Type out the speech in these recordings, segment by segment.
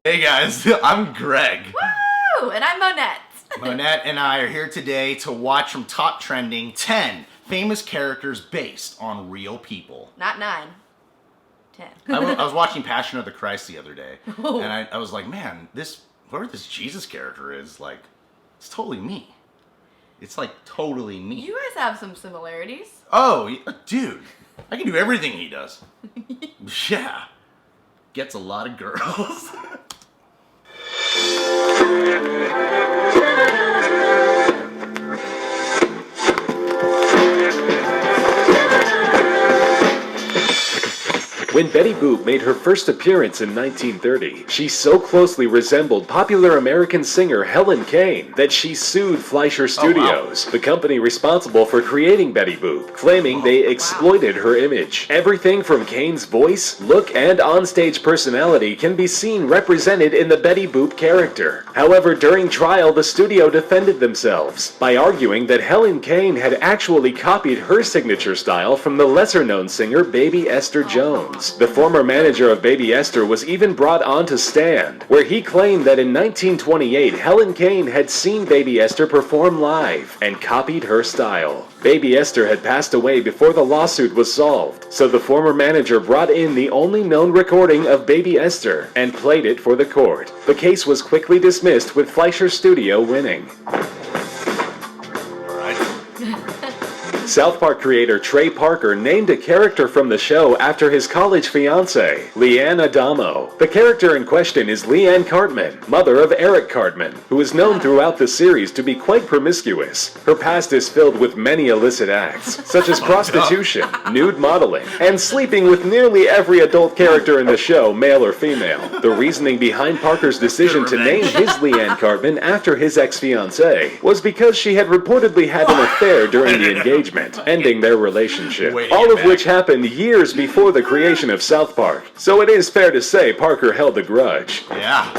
Hey guys, I'm Greg. Woo! And I'm Monette. Monette and I are here today to watch from Top Trending 10 famous characters based on real people. Not 9. 10. I was watching Passion of the Christ the other day, and I was like, man, whoever this Jesus character is, like, it's totally me. It's like totally me. You guys have some similarities. Oh, dude, I can do everything he does. Yeah. Gets a lot of girls. When Betty Boop made her first appearance in 1930, she so closely resembled popular American singer Helen Cain that she sued Fleischer Studios, the company responsible for creating Betty Boop, claiming they exploited her image. Everything from Cain's voice, look, and onstage personality can be seen represented in the Betty Boop character. However, during trial, the studio defended themselves by arguing that Helen Cain had actually copied her signature style from the lesser-known singer Baby Esther Jones. The former manager of Baby Esther was even brought on to stand, where he claimed that in 1928 Helen Cain had seen Baby Esther perform live and copied her style. Baby Esther had passed away before the lawsuit was solved, so the former manager brought in the only known recording of Baby Esther and played it for the court. The case was quickly dismissed, with Fleischer Studio winning. South Park creator Trey Parker named a character from the show after his college fiancée, Leanne Adamo. The character in question is Leanne Cartman, mother of Eric Cartman, who is known throughout the series to be quite promiscuous. Her past is filled with many illicit acts, such as prostitution, nude modeling, and sleeping with nearly every adult character in the show, male or female. The reasoning behind Parker's decision to name his Leanne Cartman after his ex-fiancée was because she had reportedly had an affair during the engagement, ending their relationship, all of which happened years before the creation of South Park. So it is fair to say Parker held a grudge. Yeah.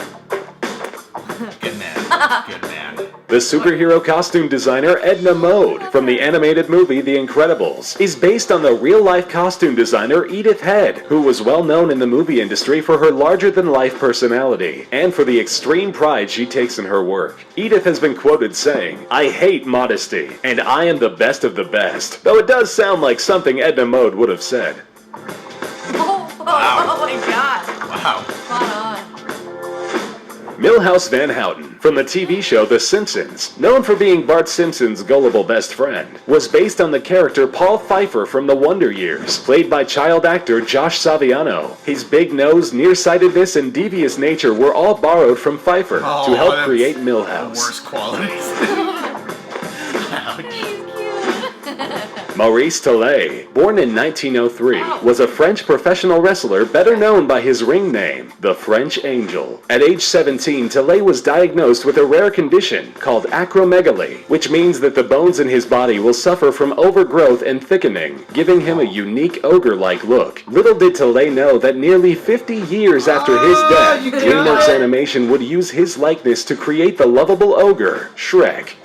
Good man. Good man. The superhero costume designer Edna Mode from the animated movie The Incredibles is based on the real-life costume designer Edith Head, who was well known in the movie industry for her larger-than-life personality and for the extreme pride she takes in her work. Edith has been quoted saying, "I hate modesty, and I am the best of the best," though it does sound like something Edna Mode would have said. Oh my god. Wow. Spot on. Milhouse Van Houten, from the TV show The Simpsons, known for being Bart Simpson's gullible best friend, was based on the character Paul Pfeiffer from The Wonder Years, played by child actor Josh Saviano. His big nose, nearsightedness, and devious nature were all borrowed from Pfeiffer to help create Milhouse. The worst qualities. Maurice Tillet, born in 1903, was a French professional wrestler better known by his ring name, the French Angel. At age 17, Tillet was diagnosed with a rare condition called acromegaly, which means that the bones in his body will suffer from overgrowth and thickening, giving him a unique ogre-like look. Little did Tillet know that nearly 50 years after his death, DreamWorks Animation would use his likeness to create the lovable ogre, Shrek.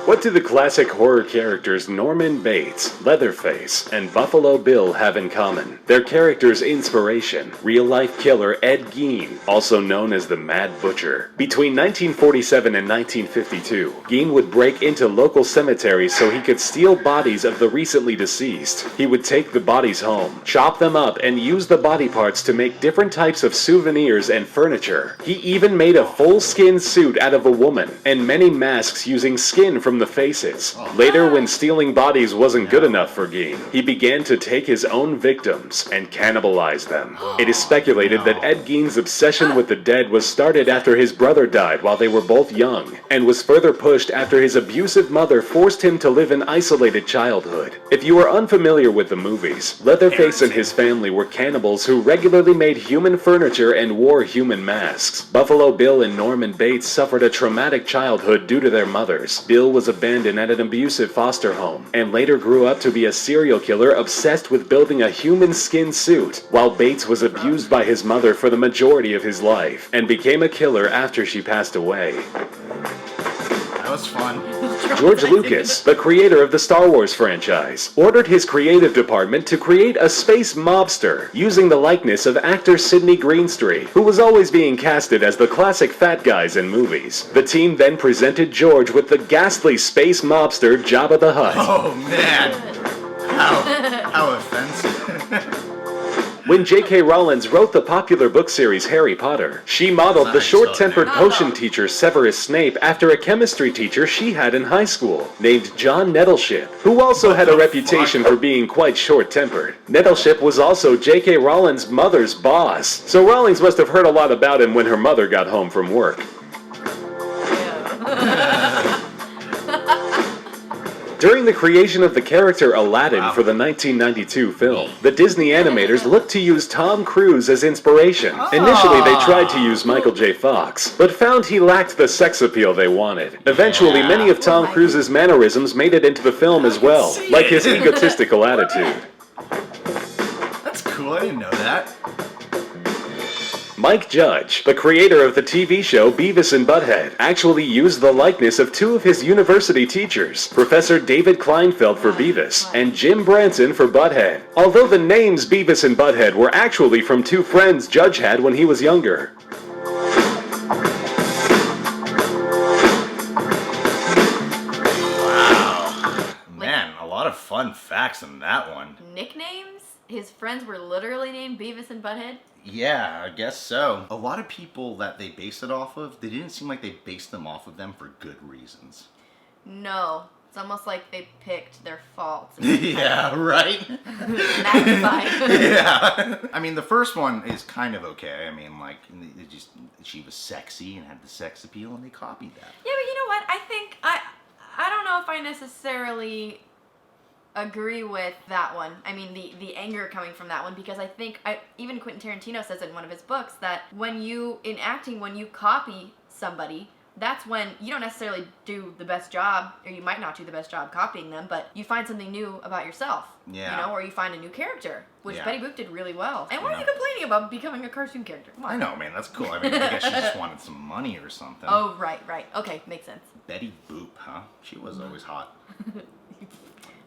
What do the classic horror characters Norman Bates, Leatherface, and Buffalo Bill have in common? Their characters' inspiration, real-life killer Ed Gein, also known as the Mad Butcher. Between 1947 and 1952, Gein would break into local cemeteries so he could steal bodies of the recently deceased. He would take the bodies home, chop them up, and use the body parts to make different types of souvenirs and furniture. He even made a full skin suit out of a woman, and many masks using skin from the faces. Later, when stealing bodies wasn't good enough for Gein, he began to take his own victims and cannibalize them. It is speculated that Ed Gein's obsession with the dead was started after his brother died while they were both young, and was further pushed after his abusive mother forced him to live an isolated childhood. If you are unfamiliar with the movies, Leatherface and his family were cannibals who regularly made human furniture and wore human masks. Buffalo Bill and Norman Bates suffered a traumatic childhood due to their mothers. Bill was abandoned at an abusive foster home, and later grew up to be a serial killer obsessed with building a human skin suit, while Bates was abused by his mother for the majority of his life, and became a killer after she passed away. That was fun. George Lucas, the creator of the Star Wars franchise, ordered his creative department to create a space mobster using the likeness of actor Sidney Greenstreet, who was always being casted as the classic fat guys in movies. The team then presented George with the ghastly space mobster Jabba the Hutt. Oh man, how offensive. When J.K. Rowling wrote the popular book series Harry Potter, she modeled the short-tempered potion teacher Severus Snape after a chemistry teacher she had in high school, named John Nettleship, who also had a reputation for being quite short-tempered. Nettleship was also J.K. Rowling's mother's boss, so Rowling must have heard a lot about him when her mother got home from work. During the creation of the character Aladdin for the 1992 film, the Disney animators looked to use Tom Cruise as inspiration. Initially, they tried to use Michael J. Fox, but found he lacked the sex appeal they wanted. Eventually, many of Tom Cruise's mannerisms made it into the film as well, like his egotistical attitude. That's cool, I didn't know that. Mike Judge, the creator of the TV show Beavis and Butthead, actually used the likeness of two of his university teachers, Professor David Kleinfeld for Beavis and Jim Branson for Butthead, although the names Beavis and Butthead were actually from two friends Judge had when he was younger. Wow. Man, a lot of fun facts in that one. Nicknames? His friends were literally named Beavis and Butthead? Yeah, I guess so. A lot of people that they base it off of, they didn't seem like they based them off of them for good reasons. No. It's almost like they picked their faults. Yeah, right? Magnified. Yeah. I mean, the first one is kind of okay. I mean, like, she was sexy and had the sex appeal, and they copied that. Yeah, but you know what? I don't know if I necessarily agree with that one. I mean, the anger coming from that one, because I think even Quentin Tarantino says in one of his books that in acting, when you copy somebody, that's when you don't necessarily do the best job, or you might not do the best job copying them, but you find something new about yourself. Yeah. You know, or you find a new character, which Yeah. Betty Boop did really well. And what are you complaining about becoming a cartoon character? Come on. I know, man. That's cool. I mean, I guess she just wanted some money or something. Oh, right. Okay, makes sense. Betty Boop, huh? She was always hot.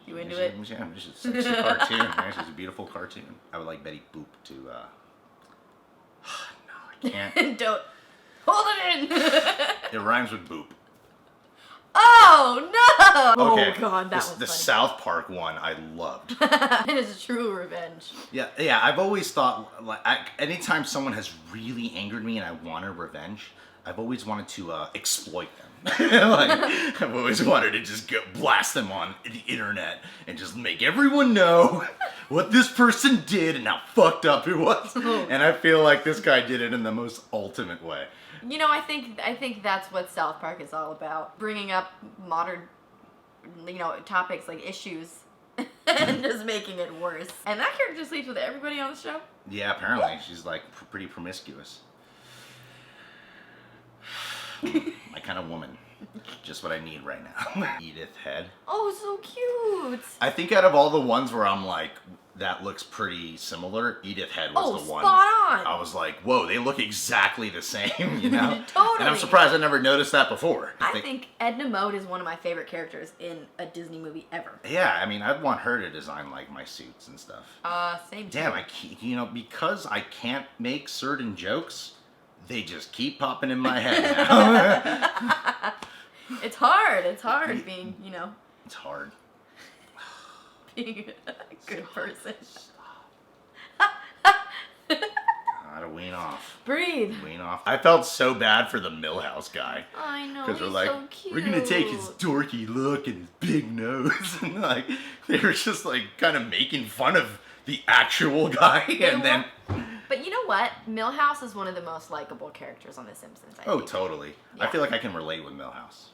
You into it? Yeah, she's a sexy cartoon. Man. She's a beautiful cartoon. I would like Betty Boop to, no, I can't. Don't. Hold it in! It rhymes with boop. Oh, no! Okay. Oh, God, that was The funny. South Park one I loved. It is true revenge. Yeah, I've always thought, like, anytime someone has really angered me and I wanted revenge, I've always wanted to exploit them. Like, I've always wanted to just blast them on the internet and just make everyone know what this person did and how fucked up it was. And I feel like this guy did it in the most ultimate way. You know, I think that's what South Park is all about. Bringing up modern, topics like issues and just making it worse. And that character sleeps with everybody on the show? Yeah, apparently. She's, like, pretty promiscuous. My kind of woman. Just what I need right now. Edith Head. Oh, so cute. I think out of all the ones where I'm like, that looks pretty similar, Edith Head was the one. Spot on. I was like, whoa, they look exactly the same, you know? Totally. And I'm surprised I never noticed that before. I think Edna Mode is one of my favorite characters in a Disney movie ever. Yeah, I mean, I'd want her to design, like, my suits and stuff. Same too. Damn, because I can't make certain jokes, they just keep popping in my head now. It's hard. It's hard being, It's hard. being a good person. Gotta wean off. Breathe. Wean off. I felt so bad for the Millhouse guy. I know, Because he's they're like, so cute. we're gonna take his dorky look and his big nose. And like, they were just like kind of making fun of the actual guy. And then... But you know what? Millhouse is one of the most likable characters on The Simpsons, I think. Totally. Yeah. I feel like I can relate with Millhouse.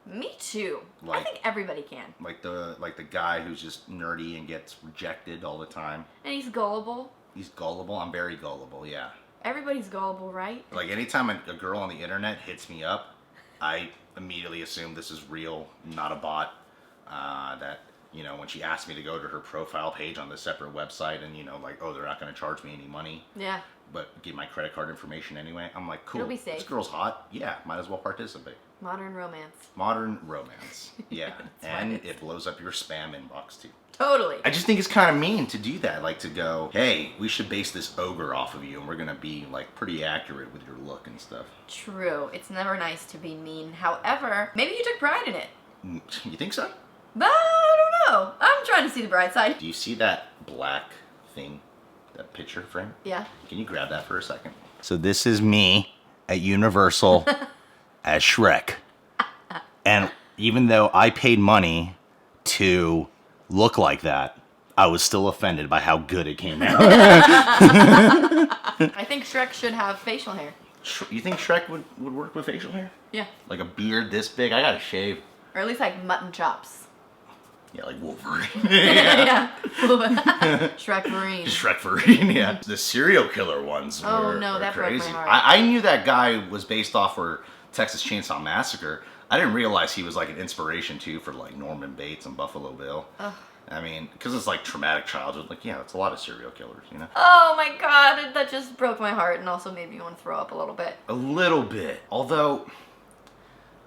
Me too. Like- I think everybody can. Like the guy who's just nerdy and gets rejected all the time. And he's gullible. He's gullible. I'm very gullible, yeah. Everybody's gullible, right? Like anytime a girl on the internet hits me up, I immediately assume this is real, not a bot. That, when she asked me to go to her profile page on the separate website and, like, oh, they're not going to charge me any money, Yeah. but give my credit card information anyway. I'm like, cool. It'll be safe. This girl's hot. Yeah, might as well participate. Modern romance. Modern romance. Yeah. And It's it blows up your spam inbox too. Totally. I just think it's kind of mean to do that. Like to go, hey, we should base this ogre off of you and we're going to be like pretty accurate with your look and stuff. True. It's never nice to be mean. However, maybe you took pride in it. You think so? But I don't know. I'm trying to see the bright side. Do you see that black thing? That picture frame? Yeah. Can you grab that for a second? So this is me at Universal as Shrek. And even though I paid money to look like that, I was still offended by how good it came out. I think Shrek should have facial hair. You think Shrek would work with facial hair? Yeah. Like a beard this big? I gotta shave. Or at least like mutton chops. Yeah, like Wolverine. Yeah. Shrek-verine. Shrek-verine, yeah. The serial killer ones Oh, no, were that broke my crazy. heart. I knew that guy was based off for Texas Chainsaw Massacre. I didn't realize he was like an inspiration too for like Norman Bates and Buffalo Bill. Ugh. I mean, because it's like traumatic childhood. Like, yeah, it's a lot of serial killers, you know? Oh my god, that just broke my heart and also made me want to throw up a little bit. A little bit. Although,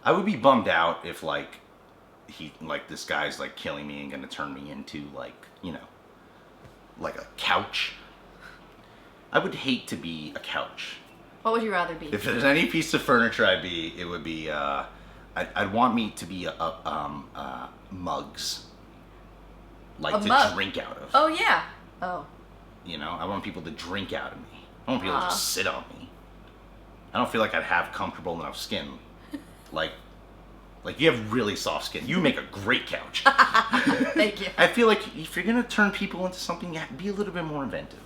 I would be bummed out if like, this guy's like killing me and gonna turn me into like, you know, like a couch. I would hate to be a couch. What would you rather be? If there's any piece of furniture it would be, I'd want me to be mugs. Like A to mug? drink out of. Oh yeah. Oh. You know, I want people to drink out of me. I want people to just sit on me. I don't feel like I'd have comfortable enough skin. Like you have really soft skin. You make a great couch. Thank you. I feel like if you're gonna turn people into something, you have to be a little bit more inventive.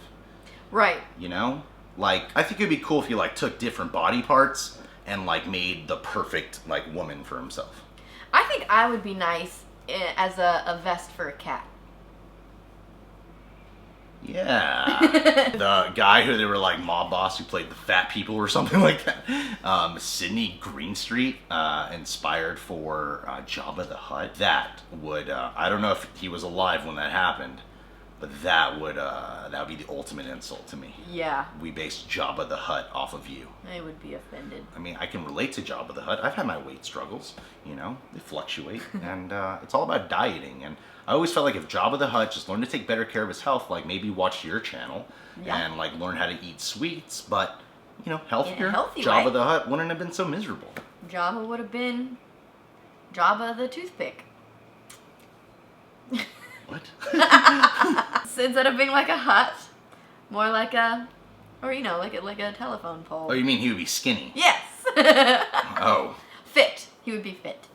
Right. You know? Like, I think it'd be cool if you like took different body parts and like made the perfect like woman for himself. I think I would be nice as a vest for a cat. Yeah. The guy who they were like mob boss who played the fat people or something like that. Sidney Greenstreet, inspired for Jabba the Hutt. That would, I don't know if he was alive when that happened, but that would be the ultimate insult to me. Yeah. We based Jabba the Hutt off of you. I would be offended. I mean, I can relate to Jabba the Hutt. I've had my weight struggles, you know, they fluctuate, and it's all about dieting. And I always felt like if Jabba the Hutt just learned to take better care of his health, like maybe watch your channel and like learn how to eat sweets, but you know, healthier. healthy Jabba way. the Hutt wouldn't have been so miserable. Jabba would have been Jabba the toothpick. What? So instead of being like a hut, more like a, or you know, like a telephone pole. Oh, you mean he would be skinny? Yes. Oh. Fit. He would be fit.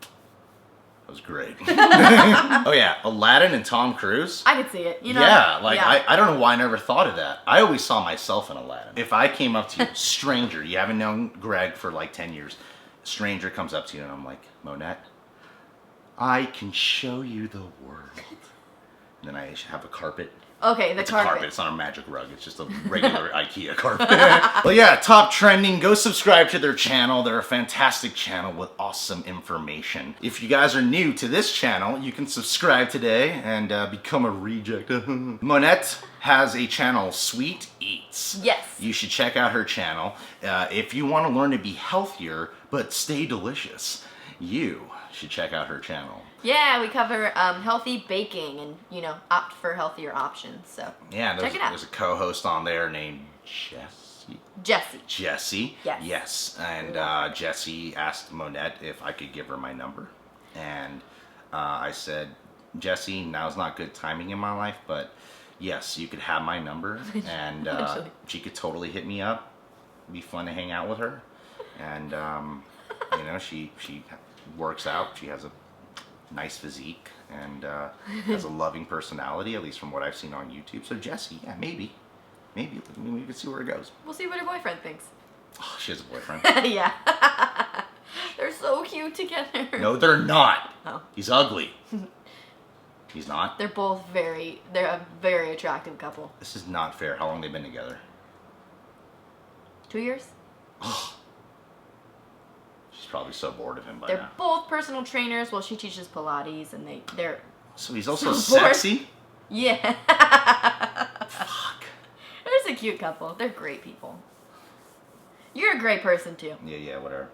That was great. Oh yeah, Aladdin and Tom Cruise. I could see it. You know. Yeah, like Yeah. I don't know why I never thought of that. I always saw myself in Aladdin. If I came up to you, stranger, you haven't known Greg for like 10 years, stranger comes up to you and I'm like, Monette, I can show you the world. And then I have a carpet. Okay, the It's carpet. a carpet. It's not a magic rug. It's just a regular IKEA carpet. Well, yeah, Top Trending. Go subscribe to their channel. They're a fantastic channel with awesome information. If you guys are new to this channel, you can subscribe today and become a reject. Monette has a channel, Sweet Eats. Yes. You should check out her channel. If you want to learn to be healthier but stay delicious, you should check out her channel. Yeah, we cover healthy baking and, you know, opt for healthier options. So Yeah, check it out. there's a co-host on there named Jessie. Jessie. Yes. Yes. And Jessie asked Monette if I could give her my number. And I said, Jessie, now's not good timing in my life, but yes, you could have my number. And she could totally hit me up. It'd be fun to hang out with her. And, you know, she works out. She has a nice physique and has a loving personality, at least from what I've seen on YouTube. So Jessie, yeah, maybe we can see where it goes. We'll see what her boyfriend thinks. Oh, she has a boyfriend. Yeah. They're so cute together. No, they're not. Oh. He's ugly. He's not. They're both they're a very attractive couple. This is not fair. How long they been together? 2 years? She's probably so bored of him by They're now. both personal trainers. Well, she teaches Pilates, and they're So he's also so bored. sexy? Yeah. Fuck. They're just a cute couple. They're great people. You're a great person too. Yeah, whatever.